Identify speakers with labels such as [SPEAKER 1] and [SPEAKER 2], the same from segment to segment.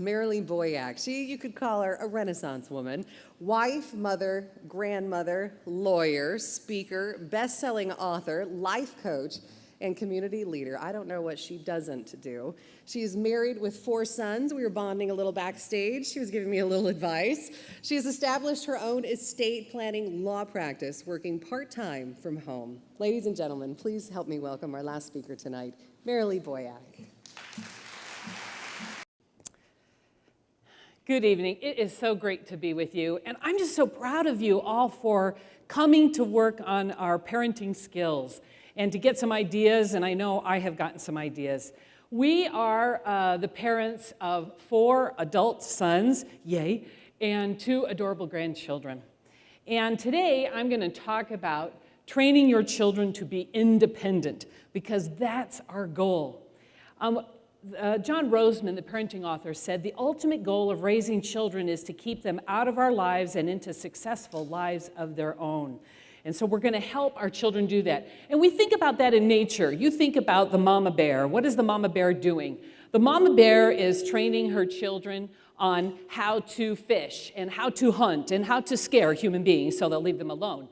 [SPEAKER 1] Marilee Boyack. You could call her a Renaissance woman. Wife, mother, grandmother, lawyer, speaker, best-selling author, life coach, and community leader. I don't know what she doesn't do. She's married with 4 sons. We were bonding a little backstage. She was giving me a little advice. She has established her own estate planning law practice, working part-time from home. Ladies and gentlemen, please help me welcome our last speaker tonight, Marilee Boyack.
[SPEAKER 2] Good evening. It is so great to be with you, and I'm just so proud of you all for coming to work on our parenting skills and to get some ideas, and I know I have gotten some ideas. We are the parents of 4 adult sons, yay, and 2 adorable grandchildren. And today I'm going to talk about training your children to be independent, because that's our goal. John Roseman, the parenting author, said the ultimate goal of raising children is to keep them out of our lives and into successful lives of their own. And so we're going to help our children do that. And we think about that in nature. You think about the mama bear. What is the mama bear doing? The mama bear is training her children on how to fish and how to hunt and how to scare human beings so they'll leave them alone.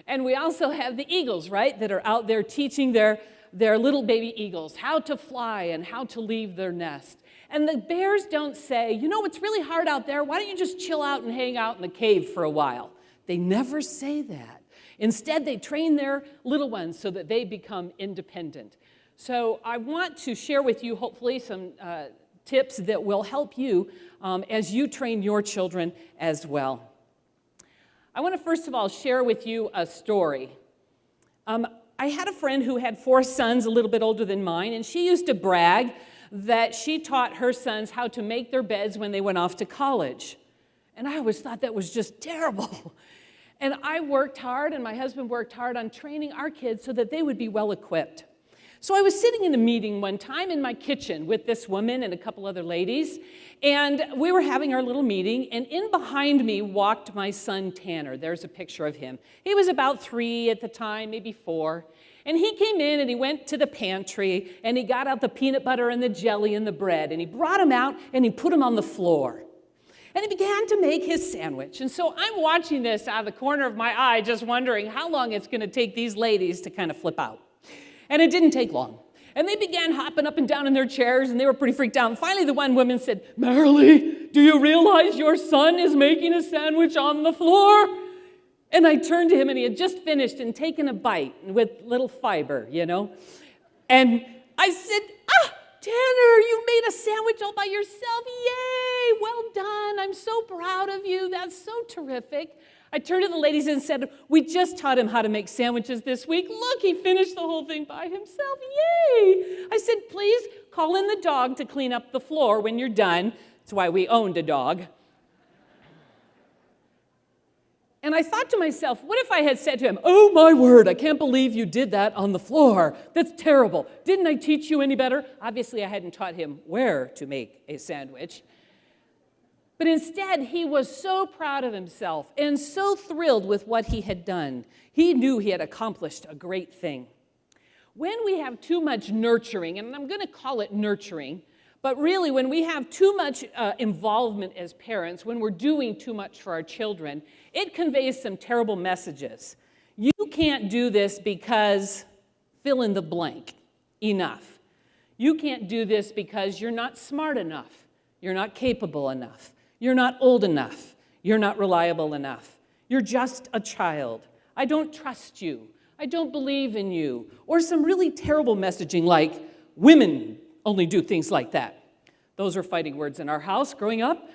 [SPEAKER 2] And we also have the eagles, right, that are out there teaching their little baby eagles how to fly and how to leave their nest. And the bears don't say, you know, it's really hard out there. Why don't you just chill out and hang out in the cave for a while? They never say that. Instead, they train their little ones so that they become independent. So I want to share with you, hopefully, some tips that will help you as you train your children as well. I want to first of all share with you a story. I had a friend who had 4 sons a little bit older than mine, and she used to brag that she taught her sons how to make their beds when they went off to college. And I always thought that was just terrible. And I worked hard, and my husband worked hard on training our kids so that they would be well equipped. So I was sitting in a meeting one time in my kitchen with this woman and a couple other ladies, and we were having our little meeting, and in behind me walked my son Tanner. There's a picture of him. He was about 3 at the time, maybe 4. And he came in and he went to the pantry and he got out the peanut butter and the jelly and the bread, and he brought them out and he put them on the floor. And he began to make his sandwich. And so I'm watching this out of the corner of my eye, just wondering how long it's going to take these ladies to kind of flip out. And it didn't take long. And they began hopping up and down in their chairs, and they were pretty freaked out. And finally, the one woman said, "Marilee, do you realize your son is making a sandwich on the floor?" And I turned to him, and he had just finished and taken a bite with little fiber, you know. And I said, "Tanner, you made a sandwich all by yourself. Yay, well done. I'm so proud of you. That's so terrific." I turned to the ladies and said, "We just taught him how to make sandwiches this week. Look, he finished the whole thing by himself. Yay." I said, "Please call in the dog to clean up the floor when you're done." That's why we owned a dog. And I thought to myself, what if I had said to him, "Oh, my word, I can't believe you did that on the floor. That's terrible. Didn't I teach you any better?" Obviously, I hadn't taught him where to make a sandwich. But instead, he was so proud of himself and so thrilled with what he had done. He knew he had accomplished a great thing. When we have too much nurturing, and I'm going to call it nurturing, but really when we have too much involvement as parents, when we're doing too much for our children, it conveys some terrible messages. You can't do this because fill in the blank enough. You can't do this because you're not smart enough. You're not capable enough. You're not old enough. You're not reliable enough. You're just a child. I don't trust you. I don't believe in you. Or some really terrible messaging like, women only do things like that. Those are fighting words in our house growing up.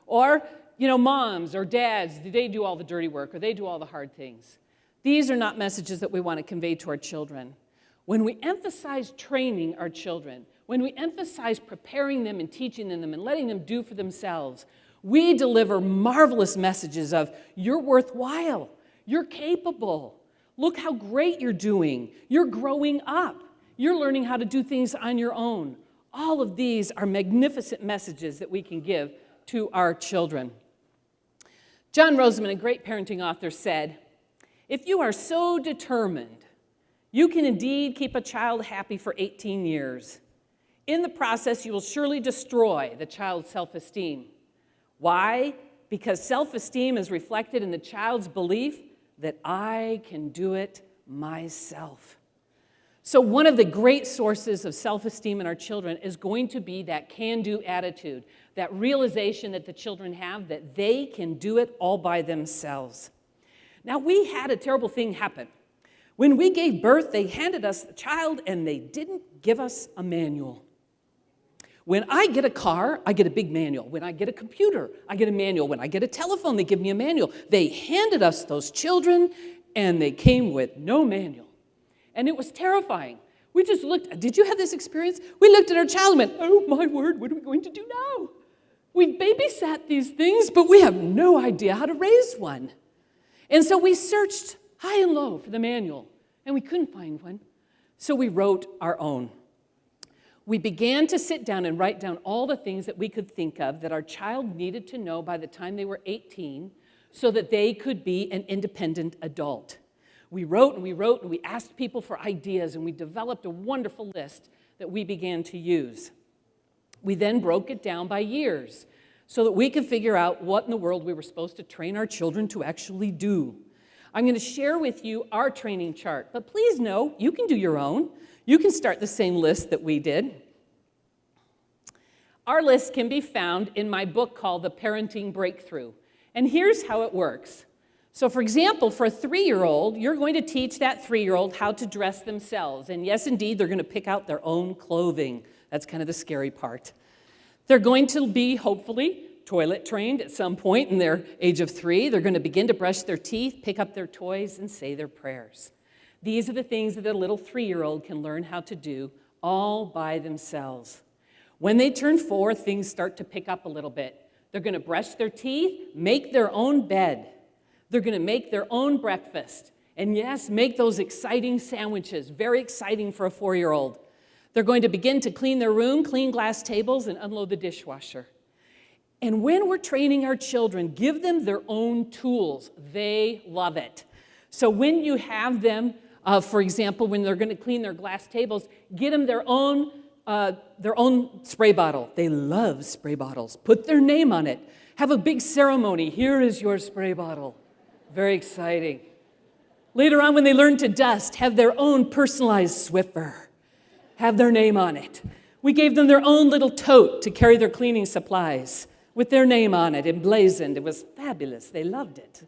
[SPEAKER 2] Or, you know, moms or dads, they do all the dirty work or they do all the hard things. These are not messages that we want to convey to our children. When we emphasize training our children, when we emphasize preparing them and teaching them and letting them do for themselves, we deliver marvelous messages of, you're worthwhile, you're capable, look how great you're doing, you're growing up, you're learning how to do things on your own. All of these are magnificent messages that we can give to our children. John Roseman, a great parenting author, said, "If you are so determined You can indeed keep a child happy for 18 years. In the process, you will surely destroy the child's self-esteem. Why? Because self-esteem is reflected in the child's belief that I can do it myself. So one of the great sources of self-esteem in our children is going to be that can-do attitude, that realization that the children have that they can do it all by themselves. Now, we had a terrible thing happen. When we gave birth, they handed us the child and they didn't give us a manual. When I get a car, I get a big manual. When I get a computer, I get a manual. When I get a telephone, they give me a manual. They handed us those children and they came with no manual. And it was terrifying. We just looked, did you have this experience? We looked at our child and went, oh my word, what are we going to do now? We've babysat these things, but we have no idea how to raise one. And so we searched high and low for the manual, and we couldn't find one. So we wrote our own. We began to sit down and write down all the things that we could think of that our child needed to know by the time they were 18 so that they could be an independent adult. We wrote and we wrote and we asked people for ideas and we developed a wonderful list that we began to use. We then broke it down by years so that we could figure out what in the world we were supposed to train our children to actually do. I'm going to share with you our training chart, but please know you can do your own. You can start the same list that we did. Our list can be found in my book called The Parenting Breakthrough. And here's how it works. So for example, for a 3-year-old, you're going to teach that 3-year-old how to dress themselves. And yes, indeed, they're going to pick out their own clothing. That's kind of the scary part. They're going to be, hopefully, toilet trained at some point in their age of 3. They're going to begin to brush their teeth, pick up their toys, and say their prayers. These are the things that a little 3-year-old can learn how to do all by themselves. When they turn 4, things start to pick up a little bit. They're going to brush their teeth, make their own bed. They're going to make their own breakfast. And yes, make those exciting sandwiches, very exciting for a 4-year-old. They're going to begin to clean their room, clean glass tables, and unload the dishwasher. And when we're training our children, give them their own tools. They love it. So when you have them, for example, when they're going to clean their glass tables, get them their own spray bottle. They love spray bottles. Put their name on it. Have a big ceremony. Here is your spray bottle. Very exciting. Later on, when they learn to dust, have their own personalized Swiffer. Have their name on it. We gave them their own little tote to carry their cleaning supplies with their name on it, emblazoned. It was fabulous. They loved it.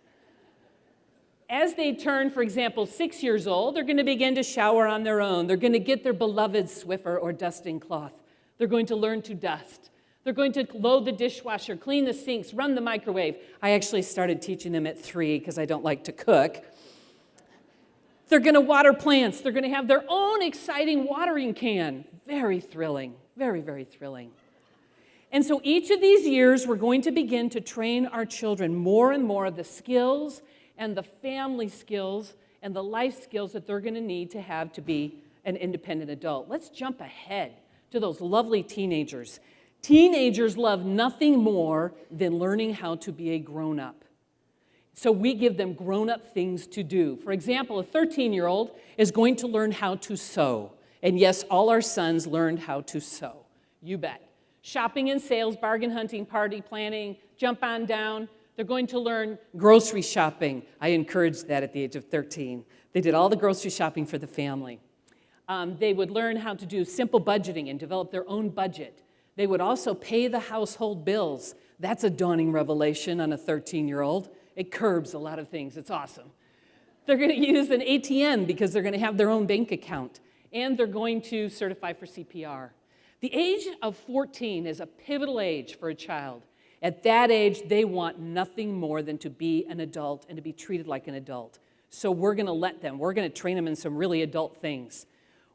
[SPEAKER 2] As they turn, for example, 6 years old, they're going to begin to shower on their own. They're going to get their beloved Swiffer or dusting cloth. They're going to learn to dust. They're going to load the dishwasher, clean the sinks, run the microwave. I actually started teaching them at 3 because I don't like to cook. They're going to water plants. They're going to have their own exciting watering can. Very thrilling, very, very thrilling. And so each of these years, we're going to begin to train our children more and more of the skills and the family skills and the life skills that they're going to need to have to be an independent adult. Let's jump ahead to those lovely teenagers. Teenagers love nothing more than learning how to be a grown-up. So we give them grown-up things to do. For example, a 13-year-old is going to learn how to sew. And yes, all our sons learned how to sew. You bet. Shopping and sales, bargain hunting, party planning, jump on down. They're going to learn grocery shopping. I encouraged that at the age of 13. They did all the grocery shopping for the family. They would learn how to do simple budgeting and develop their own budget. They would also pay the household bills. That's a dawning revelation on a 13-year-old. It curbs a lot of things. It's awesome. They're going to use an ATM because they're going to have their own bank account. And they're going to certify for CPR. The age of 14 is a pivotal age for a child. At that age, they want nothing more than to be an adult and to be treated like an adult. So we're going to let them. We're going to train them in some really adult things.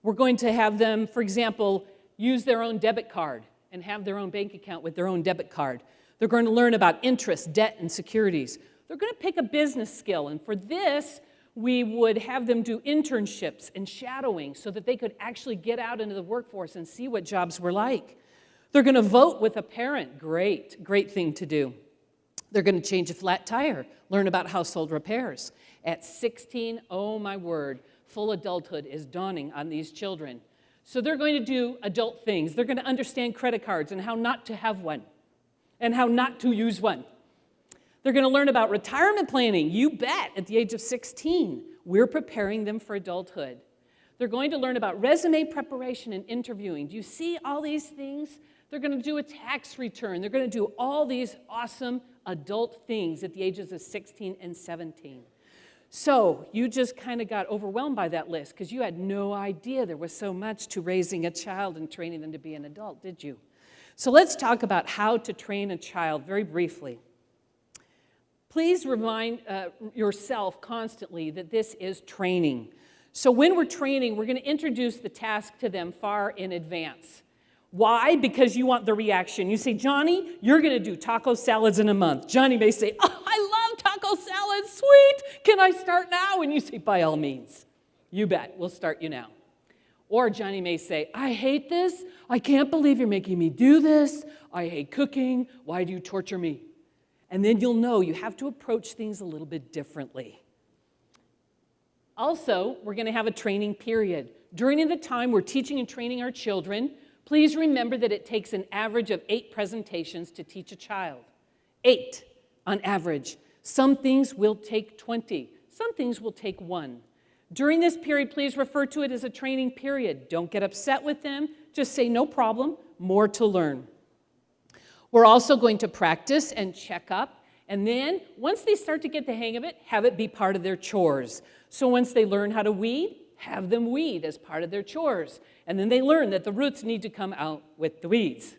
[SPEAKER 2] We're going to have them, for example, use their own debit card and have their own bank account with their own debit card. They're going to learn about interest, debt, and securities. They're going to pick a business skill, and for this, we would have them do internships and shadowing so that they could actually get out into the workforce and see what jobs were like. They're going to vote with a parent. Great, great thing to do. They're going to change a flat tire, learn about household repairs. At 16, oh my word, full adulthood is dawning on these children. So they're going to do adult things. They're going to understand credit cards and how not to have one and how not to use one. They're going to learn about retirement planning. You bet, at the age of 16, we're preparing them for adulthood. They're going to learn about resume preparation and interviewing. Do you see all these things? They're going to do a tax return. They're going to do all these awesome adult things at the ages of 16 and 17. So you just kind of got overwhelmed by that list because you had no idea there was so much to raising a child and training them to be an adult, did you? So let's talk about how to train a child very briefly. Please remind yourself constantly that this is training. So when we're training, we're going to introduce the task to them far in advance. Why? Because you want the reaction. You say, Johnny, you're going to do taco salads in a month. Johnny may say, oh, I love taco salads, sweet. Can I start now? And you say, by all means. You bet, we'll start you now. Or Johnny may say, I hate this. I can't believe you're making me do this. I hate cooking. Why do you torture me? And then you'll know you have to approach things a little bit differently. Also, we're going to have a training period. During the time we're teaching and training our children, please remember that it takes an average of 8 presentations to teach a child. 8 on average. Some things will take 20. Some things will take 1. During this period, please refer to it as a training period. Don't get upset with them. Just say, no problem, more to learn. We're also going to practice and check up. And then, once they start to get the hang of it, have it be part of their chores. So once they learn how to weed, have them weed as part of their chores. And then they learn that the roots need to come out with the weeds.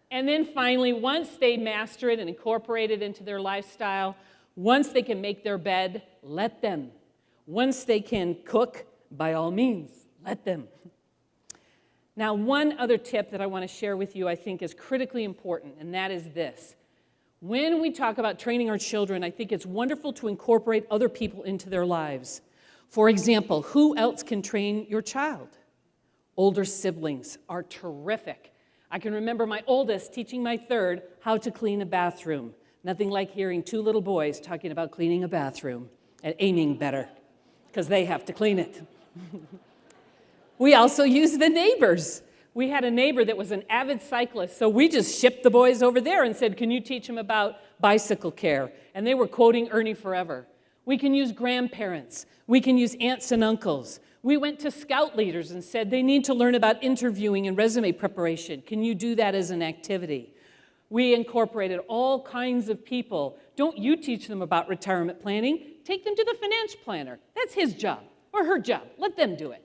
[SPEAKER 2] And then finally, once they master it and incorporate it into their lifestyle, once they can make their bed, let them. Once they can cook, by all means, let them. Now, one other tip that I want to share with you I think is critically important, and that is this. When we talk about training our children, I think it's wonderful to incorporate other people into their lives. For example, who else can train your child? Older siblings are terrific. I can remember my oldest teaching my third how to clean a bathroom. Nothing like hearing 2 little boys talking about cleaning a bathroom and aiming better, because they have to clean it. We also use the neighbors. We had a neighbor that was an avid cyclist, so we just shipped the boys over there and said, can you teach them about bicycle care? And they were quoting Ernie Forever. We can use grandparents. We can use aunts and uncles. We went to scout leaders and said they need to learn about interviewing and resume preparation. Can you do that as an activity? We incorporated all kinds of people. Don't you teach them about retirement planning. Take them to the finance planner. That's his job or her job. Let them do it.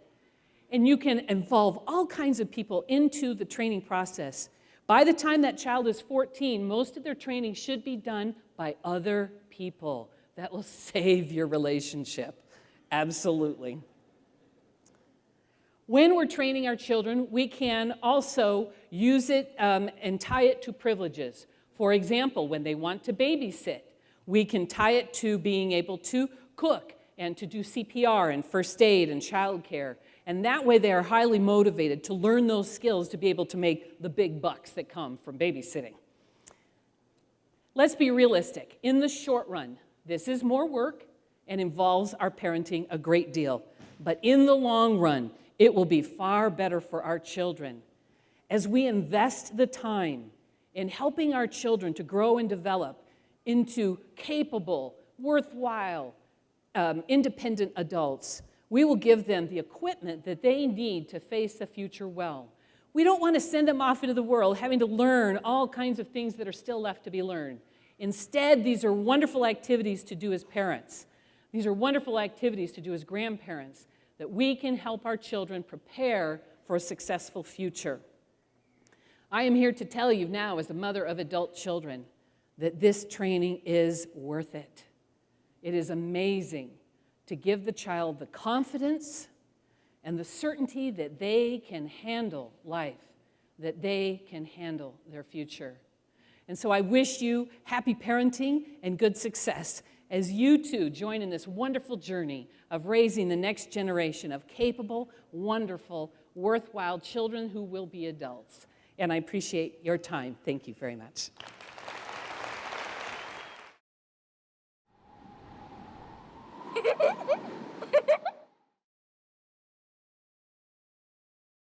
[SPEAKER 2] And you can involve all kinds of people into the training process. By the time that child is 14, most of their training should be done by other people. That will save your relationship. Absolutely. When we're training our children, we can also use it and tie it to privileges. For example, when they want to babysit, we can tie it to being able to cook and to do CPR and first aid and childcare. And that way they are highly motivated to learn those skills to be able to make the big bucks that come from babysitting. Let's be realistic. In the short run, this is more work and involves our parenting a great deal. But in the long run, it will be far better for our children. As we invest the time in helping our children to grow and develop into capable, worthwhile, independent adults, we will give them the equipment that they need to face the future well. We don't want to send them off into the world having to learn all kinds of things that are still left to be learned. Instead, these are wonderful activities to do as parents. These are wonderful activities to do as grandparents that we can help our children prepare for a successful future. I am here to tell you now, as a mother of adult children, that this training is worth it. It is amazing to give the child the confidence and the certainty that they can handle life, that they can handle their future. And so I wish you happy parenting and good success as you too join in this wonderful journey of raising the next generation of capable, wonderful, worthwhile children who will be adults. And I appreciate your time. Thank you very much.